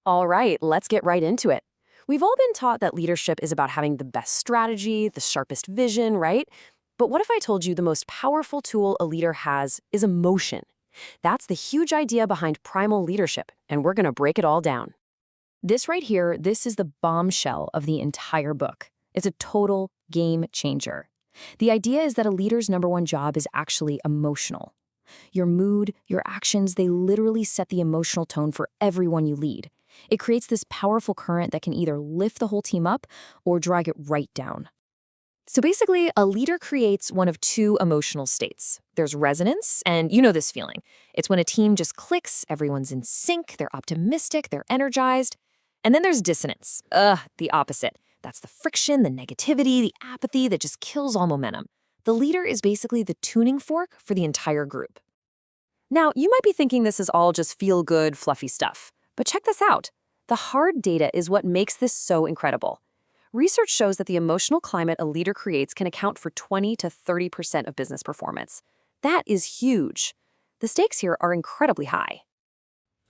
All right, let's get right into it. We've all been taught that leadership is about having the best strategy, the sharpest vision, right? But what if I told you the most powerful tool a leader has is emotion? That's the huge idea behind primal leadership, and we're going to break it all down. This right here, this is the bombshell of the entire book. It's a total game changer. The idea is that a leader's number one job is actually emotional. Your mood, your actions, they literally set the emotional tone for everyone you lead. It creates this powerful current that can either lift the whole team up or drag it right down. So basically, a leader creates one of two emotional states. There's resonance, and you know this feeling. It's when a team just clicks, everyone's in sync, they're optimistic, they're energized. And then there's dissonance. The opposite. That's the friction, the negativity, the apathy that just kills all momentum. The leader is basically the tuning fork for the entire group. Now, you might be thinking this is all just feel-good, fluffy stuff. But check this out. The hard data is what makes this so incredible. Research shows that the emotional climate a leader creates can account for 20 to 30% of business performance. That is huge. The stakes here are incredibly high.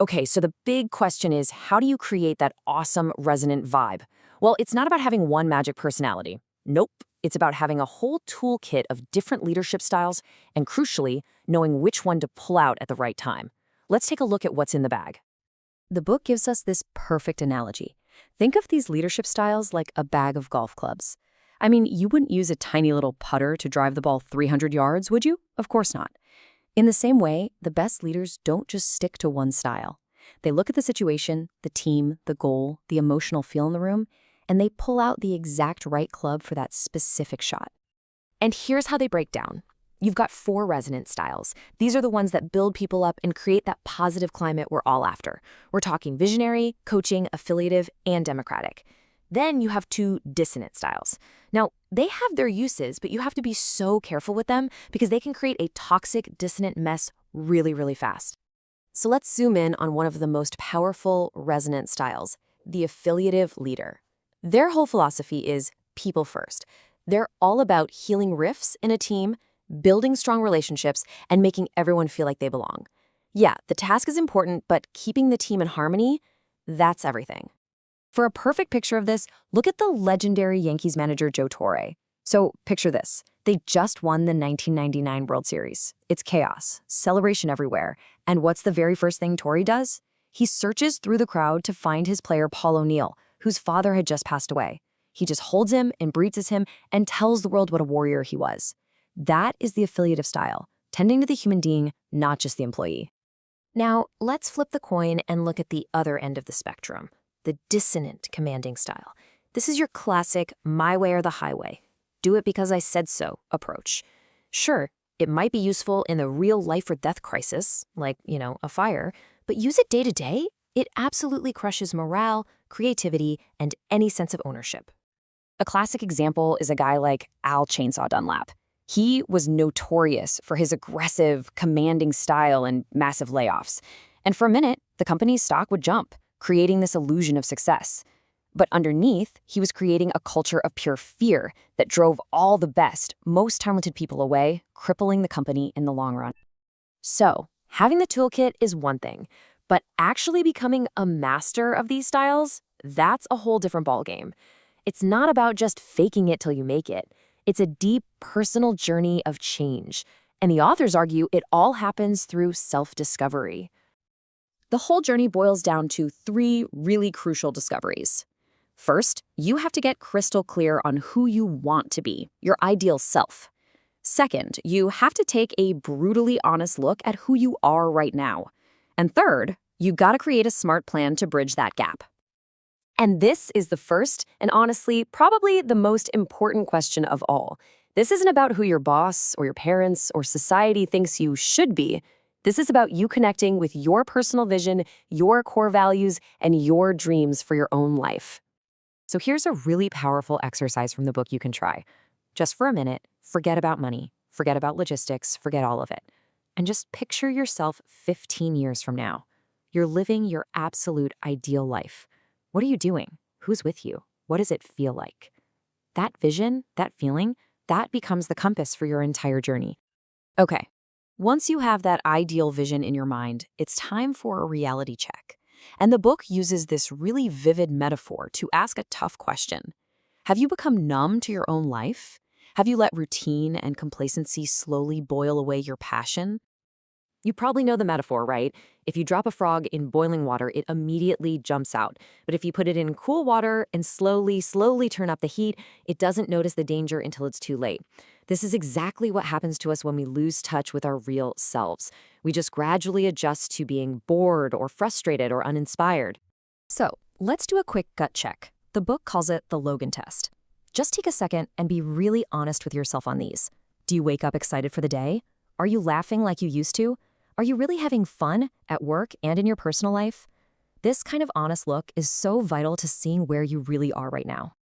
Okay, so the big question is, how do you create that awesome, resonant vibe? Well, it's not about having one magic personality. Nope. It's about having a whole toolkit of different leadership styles and, crucially, knowing which one to pull out at the right time. Let's take a look at what's in the bag. The book gives us this perfect analogy. Think of these leadership styles like a bag of golf clubs. I mean, you wouldn't use a tiny little putter to drive the ball 300 yards, would you? Of course not. In the same way, the best leaders don't just stick to one style. They look at the situation, the team, the goal, the emotional feel in the room, and they pull out the exact right club for that specific shot. And here's how they break down. You've got 4 resonant styles. These are the ones that build people up and create that positive climate we're all after. We're talking visionary, coaching, affiliative, and democratic. Then you have 2 dissonant styles. Now, they have their uses, but you have to be so careful with them because they can create a toxic, dissonant mess really, really fast. So let's zoom in on one of the most powerful resonant styles, the affiliative leader. Their whole philosophy is people first. They're all about healing rifts in a team, building strong relationships, and making everyone feel like they belong. Yeah, the task is important, but keeping the team in harmony, that's everything. For a perfect picture of this, look at the legendary Yankees manager Joe Torre. So picture this. They just won the 1999 World Series. It's chaos, celebration everywhere. And what's the very first thing Torre does? He searches through the crowd to find his player Paul O'Neill, whose father had just passed away. He just holds him, embraces him, and tells the world what a warrior he was. That is the affiliative style, tending to the human being, not just the employee. Now, let's flip the coin and look at the other end of the spectrum, the dissonant commanding style. This is your classic my way or the highway, do it because I said so approach. Sure, it might be useful in a real life or death crisis, like, a fire, but use it day to day? It absolutely crushes morale, creativity, and any sense of ownership. A classic example is a guy like Al Chainsaw Dunlap. He was notorious for his aggressive, commanding style and massive layoffs. And for a minute, the company's stock would jump, creating this illusion of success. But underneath, he was creating a culture of pure fear that drove all the best, most talented people away, crippling the company in the long run. So, having the toolkit is one thing, but actually becoming a master of these styles, that's a whole different ballgame. It's not about just faking it till you make it. It's a deep, personal journey of change. And the authors argue it all happens through self-discovery. The whole journey boils down to 3 really crucial discoveries. First, you have to get crystal clear on who you want to be, your ideal self. Second, you have to take a brutally honest look at who you are right now. And third, you gotta create a smart plan to bridge that gap. And this is the first, and honestly, probably the most important question of all. This isn't about who your boss or your parents or society thinks you should be. This is about you connecting with your personal vision, your core values, and your dreams for your own life. So here's a really powerful exercise from the book you can try. Just for a minute, forget about money, forget about logistics, forget all of it. And just picture yourself 15 years from now. You're living your absolute ideal life. What are you doing? Who's with you? What does it feel like? That vision, that feeling, that becomes the compass for your entire journey. Okay, once you have that ideal vision in your mind, it's time for a reality check. And the book uses this really vivid metaphor to ask a tough question. Have you become numb to your own life? Have you let routine and complacency slowly boil away your passion? You probably know the metaphor, right? If you drop a frog in boiling water, it immediately jumps out. But if you put it in cool water and slowly turn up the heat, it doesn't notice the danger until it's too late. This is exactly what happens to us when we lose touch with our real selves. We just gradually adjust to being bored or frustrated or uninspired. So, let's do a quick gut check. The book calls it the Logan test. Just take a second and be really honest with yourself on these. Do you wake up excited for the day? Are you laughing like you used to? Are you really having fun at work and in your personal life? This kind of honest look is so vital to seeing where you really are right now.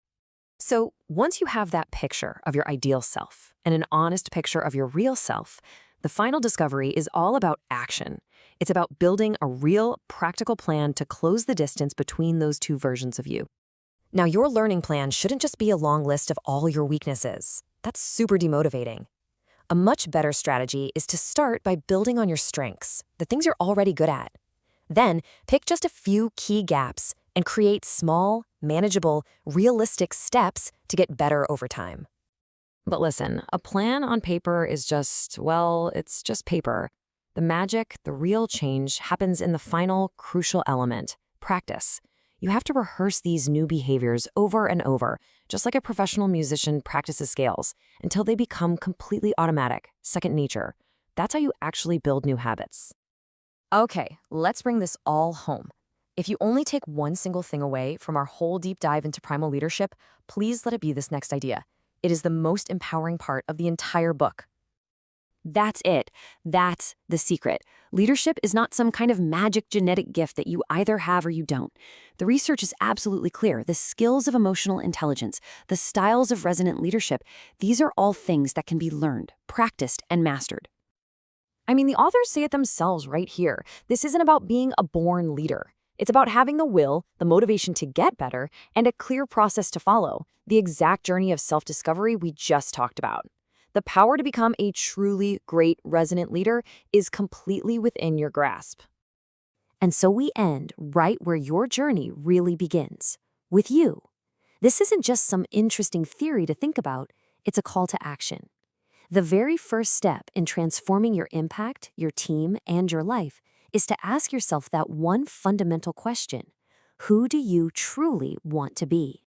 So, once you have that picture of your ideal self and an honest picture of your real self, the final discovery is all about action. It's about building a real, practical plan to close the distance between those two versions of you. Now, your learning plan shouldn't just be a long list of all your weaknesses. That's super demotivating. A much better strategy is to start by building on your strengths, the things you're already good at. Then, pick just a few key gaps and create small, manageable, realistic steps to get better over time. But listen, a plan on paper is just, well, it's just paper. The magic, the real change, happens in the final, crucial element, practice. You have to rehearse these new behaviors over and over, just like a professional musician practices scales, until they become completely automatic, second nature. That's how you actually build new habits. Okay, let's bring this all home. If you only take one single thing away from our whole deep dive into primal leadership, please let it be this next idea. It is the most empowering part of the entire book. That's it. That's the secret. Leadership is not some kind of magic genetic gift that you either have or you don't. The research is absolutely clear. The skills of emotional intelligence, the styles of resonant leadership, these are all things that can be learned, practiced, and mastered. I mean, the authors say it themselves right here. This isn't about being a born leader. It's about having the will, the motivation to get better, and a clear process to follow, the exact journey of self-discovery we just talked about. The power to become a truly great resonant leader is completely within your grasp. And so we end right where your journey really begins, with you. This isn't just some interesting theory to think about, it's a call to action. The very first step in transforming your impact, your team, and your life is to ask yourself that one fundamental question: who do you truly want to be?